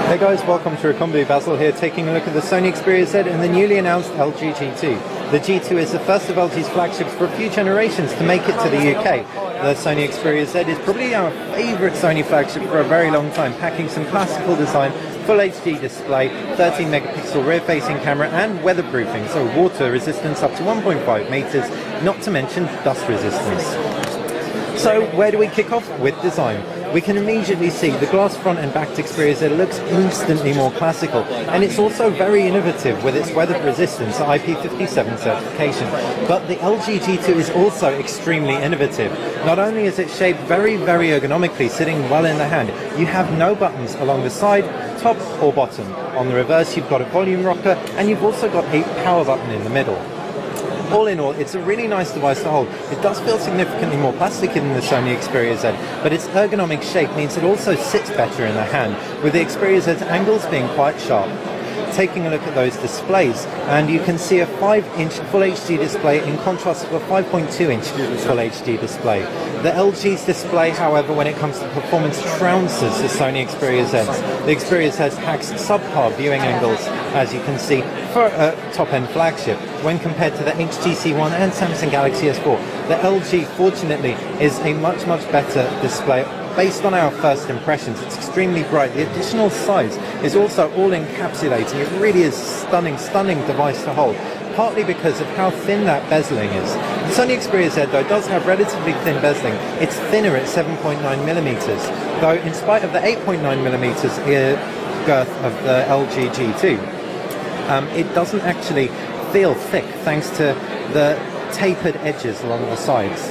Hey guys, welcome to Rekombu. Basil here, taking a look at the Sony Xperia Z and the newly announced LG G2. The G2 is the first of LG's flagships for a few generations to make it to the UK. The Sony Xperia Z is probably our favourite Sony flagship for a very long time, packing some classical design, full HD display, 13 megapixel rear-facing camera and weatherproofing, so water resistance up to 1.5 metres, not to mention dust resistance. So where do we kick off? With design. We can immediately see the glass front and back Xperia Z looks instantly more classical, and it's also very innovative with its weather resistance IP57 certification. But the LG G2 is also extremely innovative. Not only is it shaped very ergonomically, sitting well in the hand, you have no buttons along the side, top or bottom. On the reverse you've got a volume rocker, and you've also got a power button in the middle. All in all, it's a really nice device to hold. It does feel significantly more plasticky than the Sony Xperia Z, but its ergonomic shape means it also sits better in the hand, with the Xperia Z's angles being quite sharp. Taking a look at those displays, and you can see a 5-inch Full HD display in contrast to a 5.2-inch Full HD display. The LG's display, however, when it comes to performance, trounces the Sony Xperia Z's. The Xperia Z hacks subpar viewing angles, as you can see, for a top-end flagship. When compared to the HTC One and Samsung Galaxy S4, the LG, fortunately, is a much better display. Based on our first impressions, it's extremely bright. The additional size is also all encapsulating. It really is stunning device to hold, partly because of how thin that bezeling is. The Sony Xperia Z, though, does have relatively thin bezeling. It's thinner at 7.9mm, though in spite of the 8.9mm girth of the LG G2, it doesn't actually feel thick thanks to the tapered edges along the sides.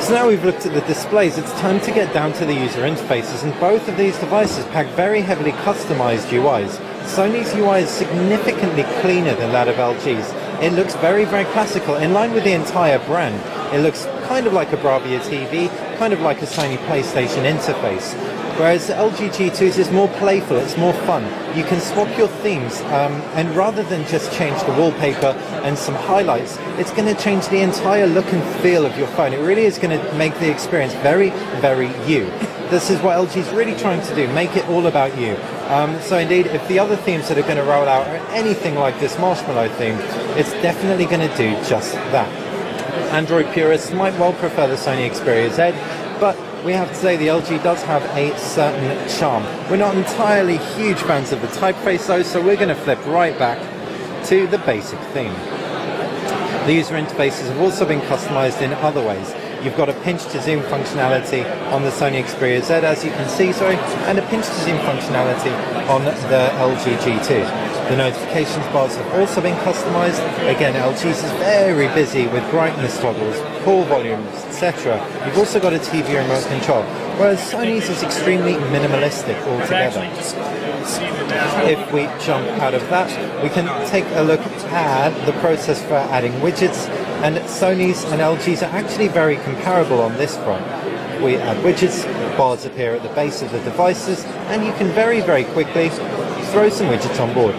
So now we've looked at the displays, it's time to get down to the user interfaces, and both of these devices pack very heavily customized UIs. Sony's UI is significantly cleaner than that of LG's. It looks very classical, in line with the entire brand. It looks kind of like a Bravia TV, kind of like a Sony PlayStation interface. Whereas the LG G2's is more playful, it's more fun. You can swap your themes, and rather than just change the wallpaper and some highlights, it's going to change the entire look and feel of your phone. It really is going to make the experience very you. This is what LG's really trying to do, make it all about you. So indeed, if the other themes that are going to roll out are anything like this marshmallow theme, it's definitely going to do just that. Android purists might well prefer the Sony Xperia Z, but we have to say the LG does have a certain charm. We're not entirely huge fans of the typeface though, so we're going to flip right back to the basic theme. The user interfaces have also been customized in other ways. You've got a pinch to zoom functionality on the Sony Xperia Z, as you can see, and a pinch to zoom functionality on the LG G2. The notifications bars have also been customized. Again, LG's is very busy with brightness toggles, call volumes, etc. You've also got a TV remote control, whereas Sony's is extremely minimalistic altogether. If we jump out of that, we can take a look at the process for adding widgets, and Sony's and LG's are actually very comparable on this front. We add widgets, bars appear at the base of the devices, and you can very quickly throw some widgets on board.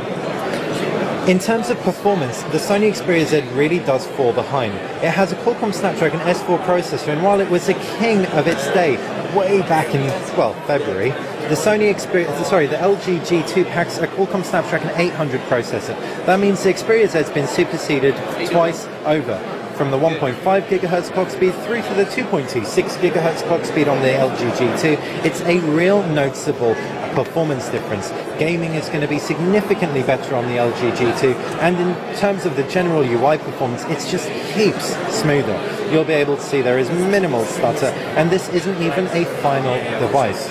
In terms of performance, the Sony Xperia Z really does fall behind. It has a Qualcomm Snapdragon S4 processor, and while it was the king of its day way back in, well, February, the LG G2 packs a Qualcomm Snapdragon 800 processor. That means the Xperia Z has been superseded twice over, from the 1.5 GHz clock speed through to the 2.26 GHz clock speed on the LG G2. It's a real noticeable performance difference. Gaming is going to be significantly better on the LG G2, and in terms of the general UI performance, it's just heaps smoother. You'll be able to see there is minimal stutter, and this isn't even a final device.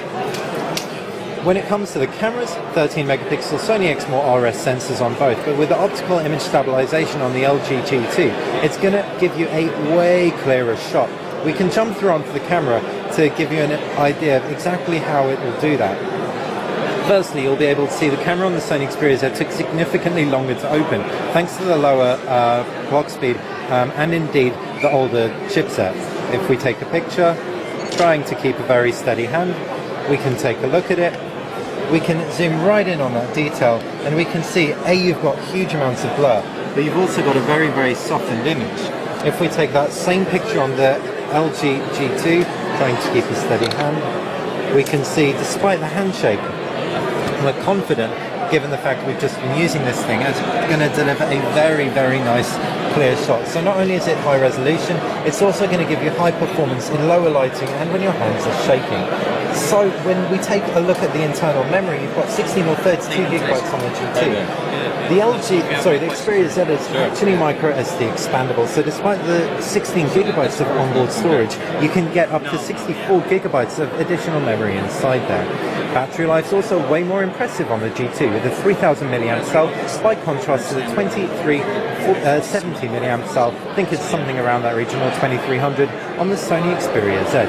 When it comes to the cameras, 13 megapixel Sony Xperia RS sensors on both, but with the optical image stabilization on the LG G2, it's going to give you a way clearer shot. We can jump through onto the camera to give you an idea of exactly how it will do that. Firstly, you'll be able to see the camera on the Sony Xperia Z took significantly longer to open, thanks to the lower clock speed and indeed the older chipset. If we take a picture, trying to keep a very steady hand, we can take a look at it. We can zoom right in on that detail, and we can see, you've got huge amounts of blur, but you've also got a very softened image. If we take that same picture on the LG G2, trying to keep a steady hand, we can see, despite the handshake, We're confident, given the fact we've just been using this thing, it's going to deliver a very, very nice clear shot. So not only is it high resolution, it's also going to give you high performance in lower lighting and when your hands are shaking. So when we take a look at the internal memory, you've got 16 or 32 gigabytes on the G2. The Xperia Z is actually micro SD expandable, so despite the 16 gigabytes of onboard storage, you can get up to 64 gigabytes of additional memory inside there. Battery life is also way more impressive on the G2 with a 3000 mAh cell, by contrast to the 70 mAh cell. I think it's something around that region, or 2300 on the Sony Xperia Z.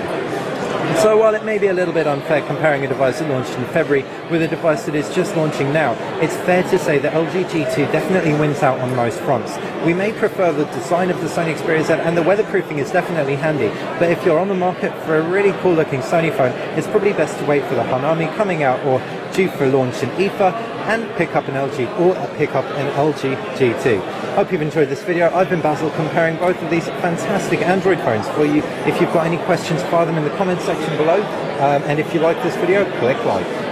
So while it may be a little bit unfair comparing a device that launched in February with a device that is just launching now, it's fair to say that LG G2 definitely wins out on most fronts. We may prefer the design of the Sony Xperia Z, and the weatherproofing is definitely handy, but if you're on the market for a really cool looking Sony phone, it's probably best to wait for the Hanami coming out or due for launch in IFA and pick up an LG G2. Hope you've enjoyed this video. I've been Basil, comparing both of these fantastic Android phones for you. If you've got any questions, fire them in the comment section below. And if you like this video, click like.